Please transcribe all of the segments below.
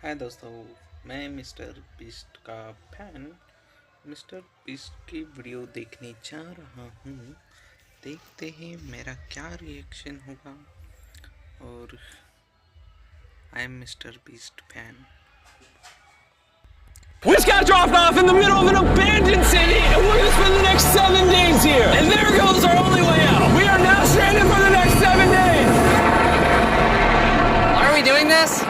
हाय दोस्तों, मैं mister beast का फैन मिस्टर बीस्ट की वीडियो देखने जा रहा हूँ। देखते हैं मेरा क्या रिएक्शन होगा। और I am mister beast fan. We just got dropped off in the middle of an abandoned city, and we're gonna spend the next 7 days here. And there goes our only way out. We are now stranded for the next 7 days. Why are we doing this?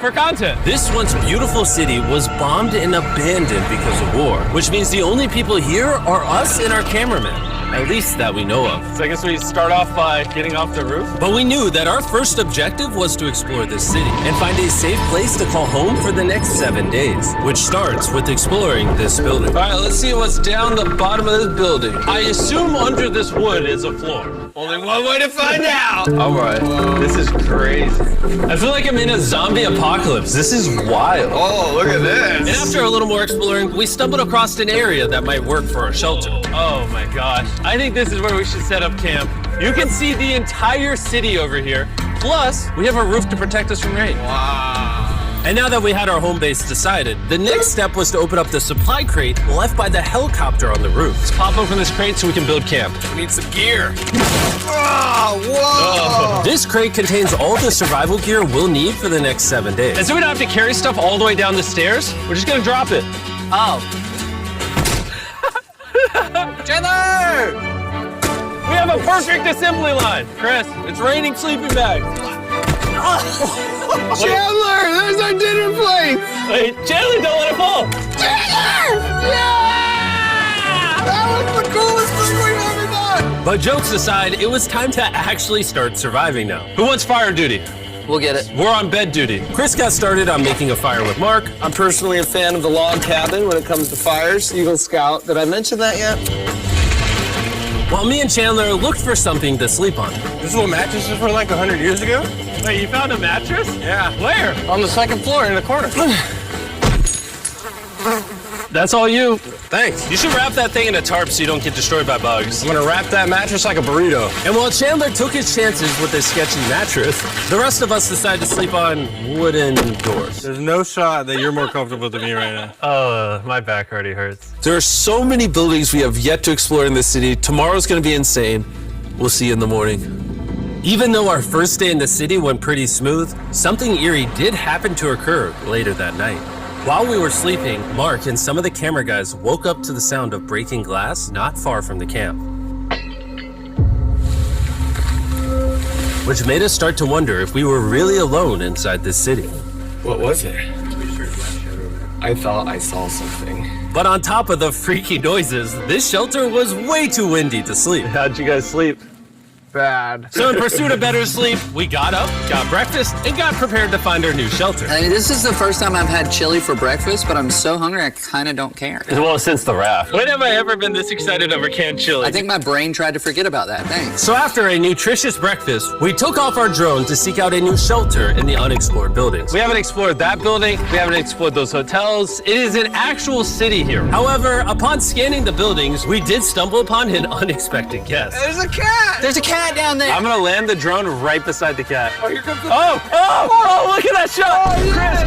For content. This once beautiful city was bombed and abandoned because of war, which means the only people here are us and our cameraman. At least that we know of. So I guess we start off by getting off the roof. But we knew that our first objective was to explore this city and find a safe place to call home for the next 7 days, which starts with exploring this building. All right, let's see what's down the bottom of this building. I assume under this wood is a floor. Only one way to find out. All right, this is crazy. I feel like I'm in a zombie apocalypse. This is wild. Oh, look at this. And after a little more exploring, we stumbled across an area that might work for our shelter. Oh my gosh. I think this is where we should set up camp. You can see the entire city over here. Plus, we have a roof to protect us from rain. Wow. And now that we had our home base decided, the next step was to open up the supply crate left by the helicopter on the roof. Let's pop open this crate so we can build camp. We need some gear. Oh, whoa. This crate contains all the survival gear we'll need for the next 7 days. And so we don't have to carry stuff all the way down the stairs. We're just gonna drop it. Oh. Chandler! We have a perfect assembly line. Chris, it's raining sleeping bags. Chandler, there's our dinner plate. Wait, Chandler, don't let it fall. Chandler! Yeah! That was the coolest thing we've ever done. But jokes aside, it was time to actually start surviving now. Who wants fire duty? We'll get it. We're on bed duty. Chris got started on making a fire with Mark. I'm personally a fan of the log cabin when it comes to fires. Eagle Scout. Did I mention that yet? While me and Chandler looked for something to sleep on. This is what mattresses were like 100 years ago? Wait, you found a mattress? Yeah. Where? On the second floor in the corner. That's all you. Thanks. You should wrap that thing in a tarp so you don't get destroyed by bugs. I'm gonna wrap that mattress like a burrito. And while Chandler took his chances with his sketchy mattress, the rest of us decided to sleep on wooden doors. There's no shot that you're more comfortable than me right now. Oh, my back already hurts. There are so many buildings we have yet to explore in this city. Tomorrow's gonna be insane. We'll see you in the morning. Even though our first day in the city went pretty smooth, something eerie did happen to occur later that night. While we were sleeping, Mark and some of the camera guys woke up to the sound of breaking glass not far from the camp. Which made us start to wonder if we were really alone inside this city. What was it? I thought I saw something. But on top of the freaky noises, this shelter was way too windy to sleep. How'd you guys sleep? Bad. So in pursuit of better sleep, we got up, got breakfast, and got prepared to find our new shelter. I mean, this is the first time I've had chili for breakfast, but I'm so hungry I kind of don't care. Well, since the raft. When have I ever been this excited over canned chili? I think my brain tried to forget about that. Thanks. So after a nutritious breakfast, we took off our drone to seek out a new shelter in the unexplored buildings. We haven't explored that building. We haven't explored those hotels. It is an actual city here. However, upon scanning the buildings, we did stumble upon an unexpected guest. There's a cat! There's a cat down there. I'm gonna land the drone right beside the cat. Oh, here comes the... Oh, look at that shot!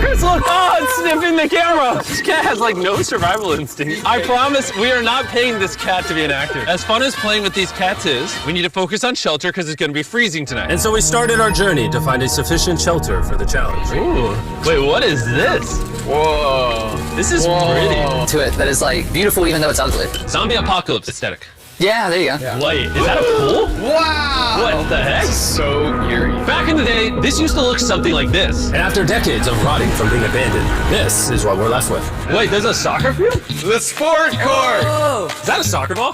Chris, look! Oh, it's sniffing the camera! This cat has like no survival instinct. I promise we are not paying this cat to be an actor. As fun as playing with these cats is, we need to focus on shelter because it's gonna be freezing tonight. And so we started our journey to find a sufficient shelter for the challenge. Ooh, wait, what is this? Whoa. This is pretty. To it that is like beautiful even though it's ugly. Zombie apocalypse aesthetic. Yeah, there you go. Wait, is that a pool? Wow! What the heck? So eerie. Back in the day, this used to look something like this. And after decades of rotting from being abandoned, this is what we're left with. Wait, there's a soccer field? The sport court! Is that a soccer ball?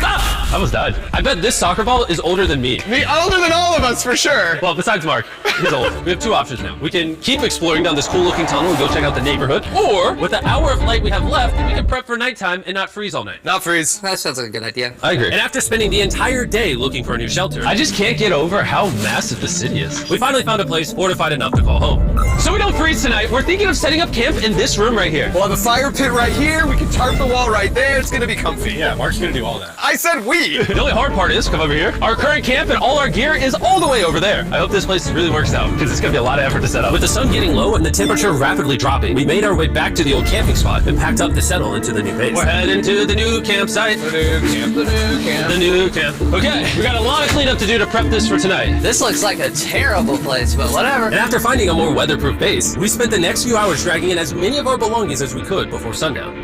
Ah! I almost died. I bet this soccer ball is older than me. Older than all of us, for sure. Well, besides Mark, he's old. We have two options now. We can keep exploring down this cool looking tunnel and go check out the neighborhood, or with the hour of light we have left, we can prep for nighttime and not freeze all night. Not freeze. That sounds like a good idea. I agree. And after spending the entire day looking for a new shelter, I just can't get over how massive the city is. we finally found a place fortified enough to call home. So we don't freeze tonight, we're thinking of setting up camp in this room right here. We'll have a fire pit right here. We can tarp the wall right there. It's gonna be comfy. Yeah, Mark's gonna do all that. I said we me. The only hard part is, come over here, our current camp and all our gear is all the way over there. I hope this place really works out, because it's gonna be a lot of effort to set up. With the sun getting low and the temperature rapidly dropping, we made our way back to the old camping spot and packed up to settle into the new base. We're heading to the new campsite. The new camp. Okay, we got a lot of cleanup to do to prep this for tonight. This looks like a terrible place, but whatever. And after finding a more weatherproof base, we spent the next few hours dragging in as many of our belongings as we could before sundown.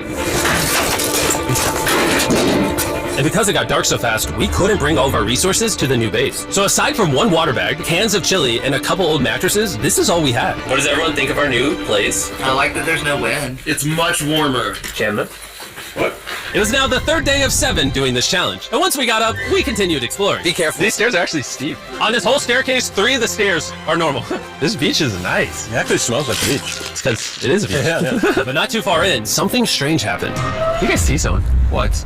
And because it got dark so fast, we couldn't bring all of our resources to the new base. So aside from one water bag, cans of chili, and a couple old mattresses, this is all we had. What does everyone think of our new place? I like that there's no wind. It's much warmer. Chandler? What? It was now the third day of 7 doing this challenge. And once we got up, we continued exploring. Be careful. These stairs are actually steep. On this whole staircase, 3 of the stairs are normal. This beach is nice. It actually smells like a beach. It's because it is a beach. Yeah. But not too far in, something strange happened. You guys see someone? What?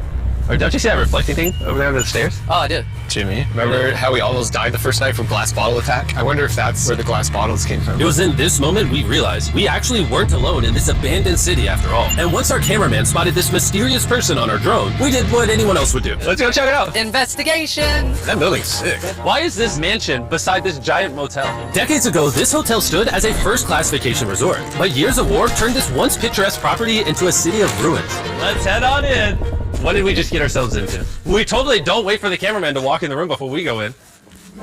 Or don't you see that reflecting thing over there under the stairs? Oh, I did. Jimmy, remember how we almost died the first night from glass bottle attack? I wonder if that's where the glass bottles came from. It was in this moment we realized we actually weren't alone in this abandoned city after all. And once our cameraman spotted this mysterious person on our drone, we did what anyone else would do. Let's go check it out. Investigation. That building's sick. Why is this mansion beside this giant motel? Decades ago, this hotel stood as a first-class vacation resort. But years of war turned this once picturesque property into a city of ruins. Let's head on in. What did we just get ourselves into? We totally don't wait for the cameraman to walk in the room before we go in.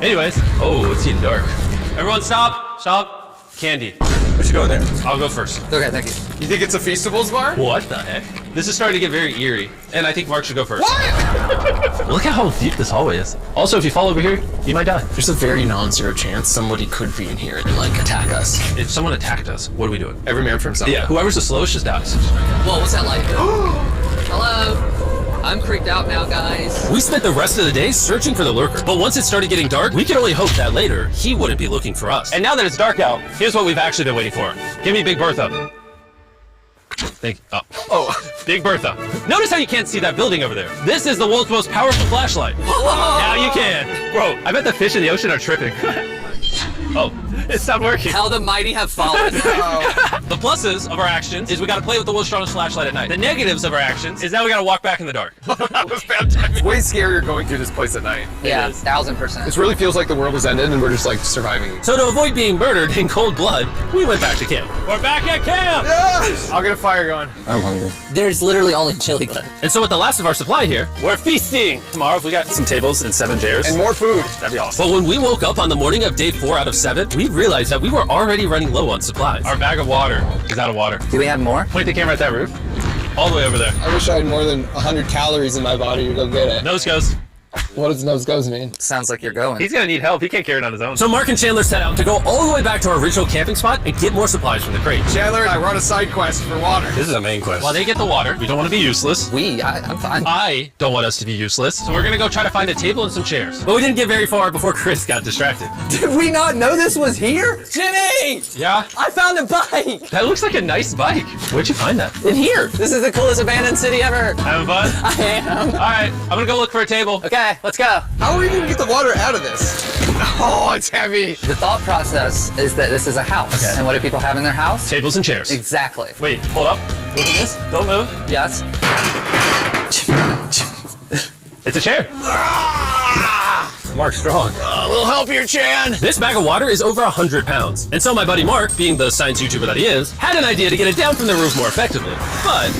Anyways, oh, it's getting dark. Everyone stop, stop. Candy. We should go in there. I'll go first. Okay, thank you. You think it's a Feastables bar? What the heck? This is starting to get very eerie, and I think Mark should go first. What? Look at how deep this hallway is. Also, if you fall over here, you might die. There's a very non-zero chance somebody could be in here and like attack us. If someone attacked us, what are we doing? Every man for himself. Yeah, whoever's the slowest just dies. Whoa, what's that light? Hello. I'm creeped out now, guys. We spent the rest of the day searching for the lurker, but once it started getting dark, we could only hope that later he wouldn't be looking for us. And now that it's dark out, here's what we've actually been waiting for. Give me Big Bertha. Thank you. Oh, Big Bertha. Notice how you can't see that building over there. This is the world's most powerful flashlight. Now you can. Bro, I bet the fish in the ocean are tripping. Oh, it's not working. How the mighty have fallen. The pluses of our actions is we gotta play with the world's strongest flashlight at night. The negatives of our actions is now we gotta walk back in the dark. That was bad timing. It's way scarier going through this place at night. Yeah, 1000%. This really feels like the world has ended and we're just like surviving. So to avoid being murdered in cold blood, we went back to camp. We're back at camp! Yes! I'll get a fire going. I'm hungry. There's literally only chili left. And so with the last of our supply here, We're feasting! Tomorrow, if we got some tables and 7 chairs, And more food. that'd be awesome. but when we woke up on the morning of day 4 out of 7, we realized that we were already running low on supplies. Our bag of water is out of water. Do we have more? Point the camera at that roof. All the way over there. I wish I had more than 100 calories in my body to go get it. Nose goes. What does nose goes mean? Sounds like you're going. He's gonna need help. He can't carry it on his own. So Mark and Chandler set out to go all the way back to our original camping spot and get more supplies from the crate. Chandler and I run a side quest for water. This is a main quest. While they get the water, we don't want to be useless. I'm fine. I don't want us to be useless. So we're gonna go try to find a table and some chairs. But we didn't get very far before Chris got distracted. Did we not know this was here? Jimmy! Yeah? I found a bike! That looks like a nice bike. Where'd you find that? In here! This is the coolest abandoned city ever! Having fun? I am. Alright, I'm gonna go look for a table. Okay, let's go. How are we gonna get the water out of this? Oh, it's heavy. The thought process is that this is a house. Okay. And what do people have in their house? Tables and chairs. Exactly. Wait, hold up. Look at this. Don't move. Yes. It's a chair. Mark strong. A little help here, Chan. This bag of water is over 100 pounds. And so my buddy Mark, being the science YouTuber that he is, had an idea to get it down from the roof more effectively. But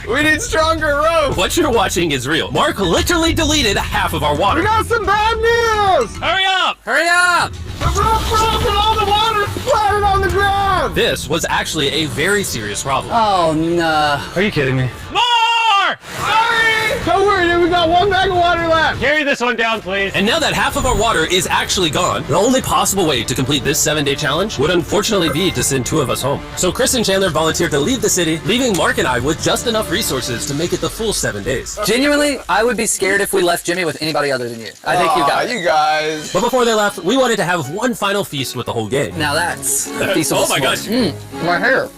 We need stronger rope. what you're watching is real. Mark literally deleted half of our water. Got some bad news. Hurry up! Hurry up! The rope broke and all the water splattered on the ground. This was actually a very serious problem. Oh no. Are you kidding me? More! Sorry. Don't worry, dude. We got one bag of water left. Carry this one down, please. And now that half of our water is actually gone, the only possible way to complete this 7-day challenge would unfortunately be to send 2 of us home. So Chris and Chandler volunteered to leave the city, leaving Mark and I with just enough resources to make it the full 7 days. Genuinely, I would be scared if we left Jimmy with anybody other than you. I think you got it. You guys. But before they left, we wanted to have one final feast with the whole gang. Now that's a piece of Oh my gosh. My hair.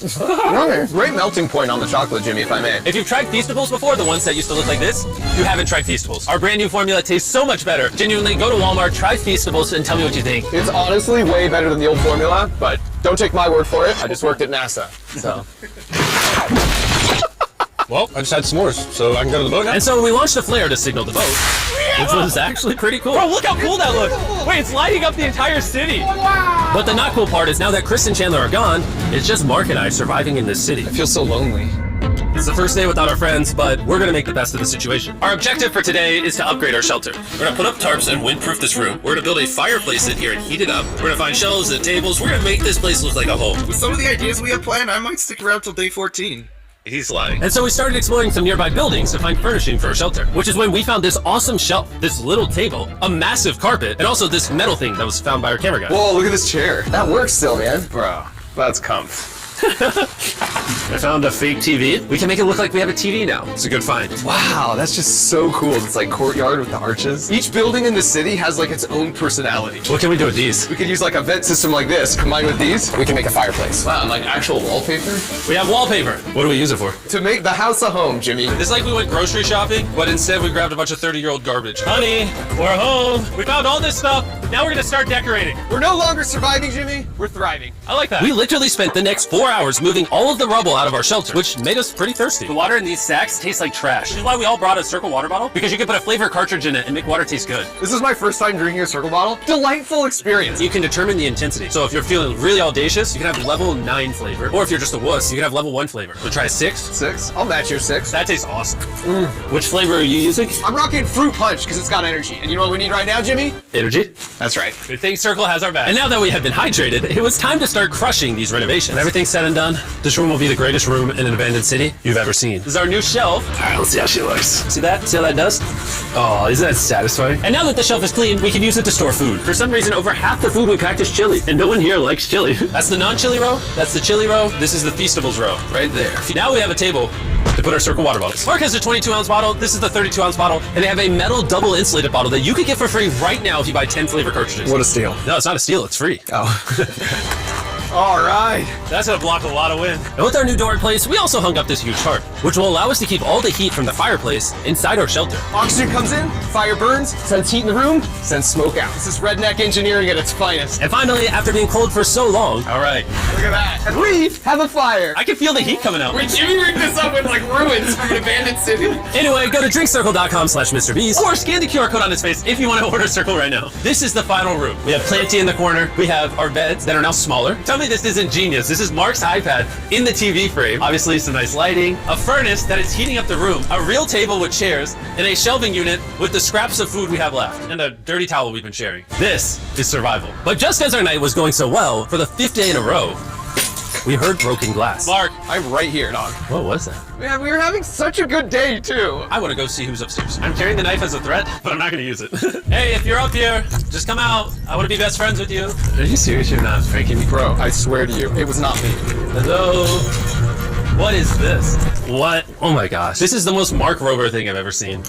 Great melting point on the chocolate, Jimmy, if I may. If you've tried Feastables before, the ones that used to look like this, you haven't tried Feastables. Our brand new formula tastes so much better. Genuinely, go to Walmart, try Feastables, and tell me what you think. It's honestly way better than the old formula, but Don't take my word for it. I just worked at NASA. So. Well, I just had s'mores, so I can go to the boat now. And so we launched a flare to signal the boat, which was actually pretty cool. Bro, look how cool that looks. Wait, it's lighting up the entire city. But the not cool part is now that Chris and Chandler are gone, it's just Mark and I surviving in this city. I feel so lonely. It's the first day without our friends, but we're gonna make the best of the situation. Our objective for today is to upgrade our shelter. We're gonna put up tarps and windproof this room. We're gonna build a fireplace in here and heat it up. We're gonna find shelves and tables. We're gonna make this place look like a home. With some of the ideas we have planned, I might stick around till day 14. He's lying. And so we started exploring some nearby buildings to find furnishing for our shelter, which is when we found this awesome shelf, this little table, a massive carpet, and also this metal thing that was found by our camera guy. Whoa, look at this chair. That works still, man. Bro, that's comfy. I found a fake TV. We can make it look like we have a TV now. It's a good find. Wow, that's just so cool. It's like courtyard with the arches. Each building in the city has like its own personality. What can we do with these? We could use like a vent system like this, combined with these. We can make a fireplace. Wow, and like actual wallpaper? We have wallpaper. What do we use it for? To make the house a home, Jimmy. It's like we went grocery shopping, but instead we grabbed a bunch of 30-year-old garbage. Honey, we're home. We found all this stuff. Now we're gonna start decorating. We're no longer surviving, Jimmy. We're thriving. I like that. We literally spent the next 4 hours moving all of the rubble out of our shelter, which made us pretty thirsty. The water in these sacks tastes like trash. This is why we all brought a Circle water bottle, because you can put a flavor cartridge in it and make water taste good. This is my first time drinking a Circle bottle. Delightful experience. You can determine the intensity. So if you're feeling really audacious, you can have level 9 flavor. Or if you're just a wuss, you can have level 1 flavor. So try 6. 6? I'll match your 6. That tastes awesome. Which flavor are you using? I'm rocking Fruit Punch because it's got energy. And you know what we need right now, Jimmy? Energy. That's right. Good thing Circle has our back. And now that we have been hydrated, it was time to start crushing these renovations. When everything's said and done, this room will be the greatest room in an abandoned city you've ever seen. This is our new shelf. All right, let's see how she looks. See that? See how that does? Oh, isn't that satisfying? And now that the shelf is clean, we can use it to store food. For some reason, over half the food we packed is chili, and no one here likes chili. That's the non-chili row. That's the chili row. This is the Feastables row, right there. Now we have a table to put our Circle water bottles. Mark has a 22-ounce bottle. This is the 32-ounce bottle, and they have a metal double insulated bottle that you could get for free right now if you buy 10 flavor cartridges. What a steal. No, it's not a steal. It's free. Oh. All right. That's gonna block a lot of wind. And with our new door in place, we also hung up this huge tarp, which will allow us to keep all the heat from the fireplace inside our shelter. Oxygen comes in, fire burns, sends heat in the room, sends smoke out. This is redneck engineering at its finest. And finally, after being cold for so long, all right, Look at that. And we have a fire. I can feel the heat coming out. Wait, Jimmy rigged this up with like ruins from an abandoned city. Anyway, go to drinkcircle.com/MrBeast or scan the QR code on his face if you want to order Circle right now. This is the final room. We have Planty in the corner. We have our beds that are now smaller. Tell me this isn't genius. This is Mark's iPad in the TV frame. Obviously some nice lighting, a furnace that is heating up the room, a real table with chairs, and a shelving unit with the scraps of food we have left, and a dirty towel we've been sharing. This is survival. But just as our night was going so well, for the 5th day in a row, we heard broken glass. Mark, I'm right here, dog. what was that? Man, we were having such a good day, too. I want to go see who's upstairs. I'm carrying the knife as a threat, but I'm not going to use it. Hey, if you're up here, just come out. I want to be best friends with you. Are you serious? You're not pranking me? Bro, I swear to you, it was not me. Hello? What is this? What? Oh my gosh. This is the most Mark Rober thing I've ever seen.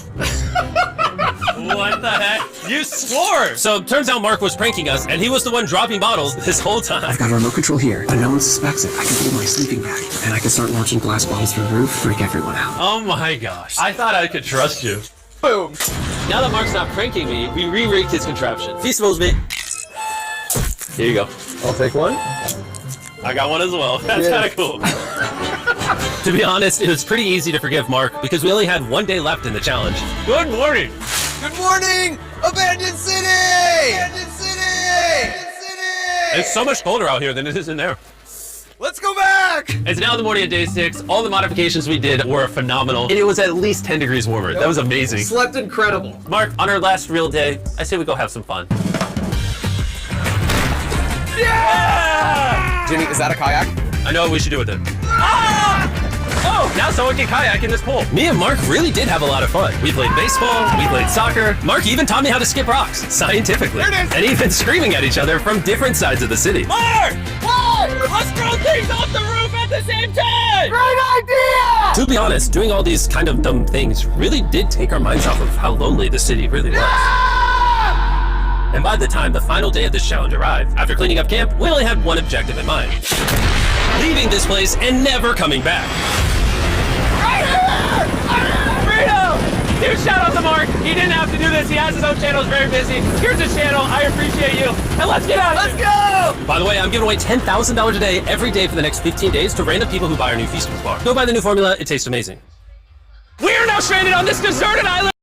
What the heck? You swore! So it turns out Mark was pranking us, and he was the one dropping bottles this whole time. I've got a remote control here, and no one suspects it. I can hold my sleeping bag, and I can start launching glass bottles from the roof, freak everyone out. Oh my gosh. I thought I could trust you. Boom. Now that Mark's not pranking me, we re-rigged his contraption. Feastables, mate. Here you go. I'll take one. I got one as well. That's kind of cool. To be honest, it was pretty easy to forgive Mark because we only had 1 day left in the challenge. Good morning. Good morning, Abandoned City! Abandoned City! Abandoned City! It's so much colder out here than it is in there. Let's go back! It's now the morning of day 6. All the modifications we did were phenomenal. And it was at least 10 degrees warmer. That was amazing. Slept incredible. Mark, on our last real day, I say we go have some fun. Yeah! Jimmy, is that a kayak? I know what we should do with it. Ah! Oh, now someone can kayak in this pool. Me and Mark really did have a lot of fun. We played baseball, we played soccer. Mark even taught me how to skip rocks, scientifically. There it is. And even screaming at each other from different sides of the city. Mark! What? Let's throw things off the roof at the same time! Great idea! To be honest, doing all these kind of dumb things really did take our minds off of how lonely the city really was. And by the time the final day of this challenge arrived, after cleaning up camp, we only had one objective in mind. Leaving this place and never coming back. Freedom! Here's shout out to Mark. He didn't have to do this. He has his own channel. He's very busy. Here's his channel. I appreciate you. And let's get out. Let's go. By the way, I'm giving away $10,000 a day every day for the next 15 days to random people who buy our new Feastables bar. Go buy the new formula. It tastes amazing. We are now stranded on this deserted island.